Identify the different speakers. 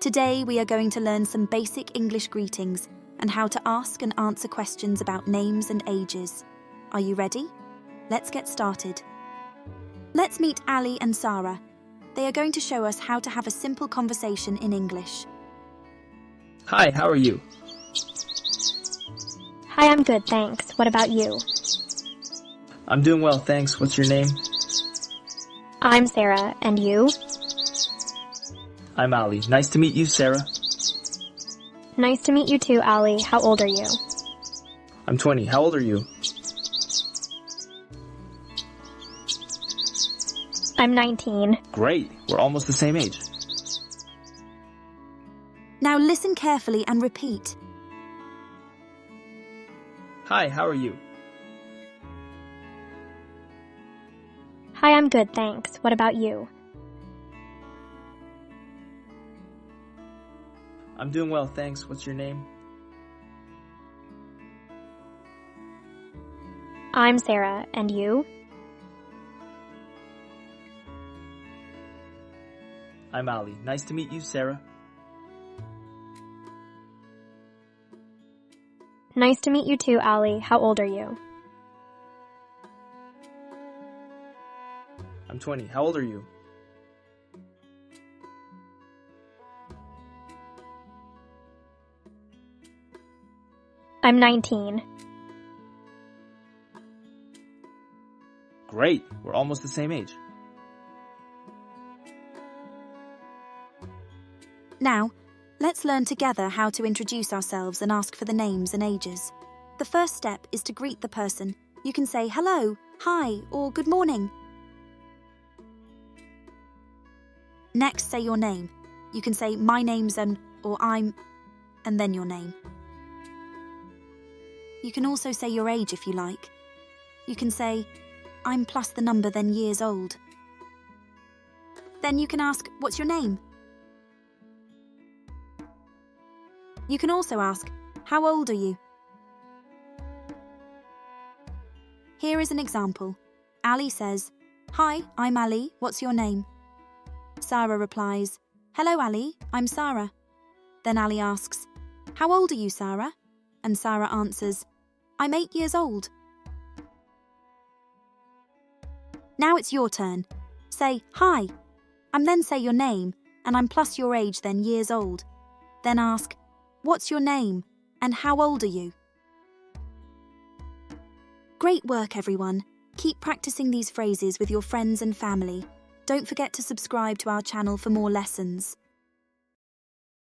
Speaker 1: Today we are going to learn some basic English greetings and how to ask and answer questions about names and ages. Are you ready? Let's get started. Let's meet Ali and Sarah. They are going to show us how to have a simple conversation in English.
Speaker 2: Hi, how are you?
Speaker 3: Hi, I'm good, thanks. What about you?
Speaker 2: I'm doing well, thanks. What's your name?
Speaker 3: I'm Sarah, and you?
Speaker 2: I'm Ali. Nice to meet you, Sarah.
Speaker 3: Nice to meet you too, Ali. How old are you?
Speaker 2: I'm 20. How old are you?
Speaker 3: I'm 19.
Speaker 2: Great. We're almost the same age.
Speaker 1: Now listen carefully and repeat.
Speaker 2: Hi, how are you?
Speaker 3: Hi, I'm good, thanks. What about you?
Speaker 2: I'm doing well, thanks. What's your name?
Speaker 3: I'm Sarah, and you?
Speaker 2: I'm Ali. Nice to meet you, Sarah.
Speaker 3: Nice to meet you too, Ali. How old are you?
Speaker 2: I'm 20. How old are you?
Speaker 3: I'm 19.
Speaker 2: Great. We're almost the same age.
Speaker 1: Now, let's learn together how to introduce ourselves and ask for the names and ages. The first step is to greet the person. You can say hello, hi, or good morning. Next, say your name. You can say my name's or I'm, and then your name. You can also say your age if you like. You can say, I'm plus the number then years old. Then you can ask, what's your name? You can also ask, how old are you? Here is an example. Ali says, hi, I'm Ali, what's your name? Sarah replies, hello Ali, I'm Sarah. Then Ali asks, how old are you, Sarah? And Sarah answers, I'm 8 years old. Now it's your turn. Say, hi, and then say your name, and I'm plus your age then years old. Then ask, what's your name, and how old are you? Great work, everyone. Keep practicing these phrases with your friends and family. Don't forget to subscribe to our channel for more lessons.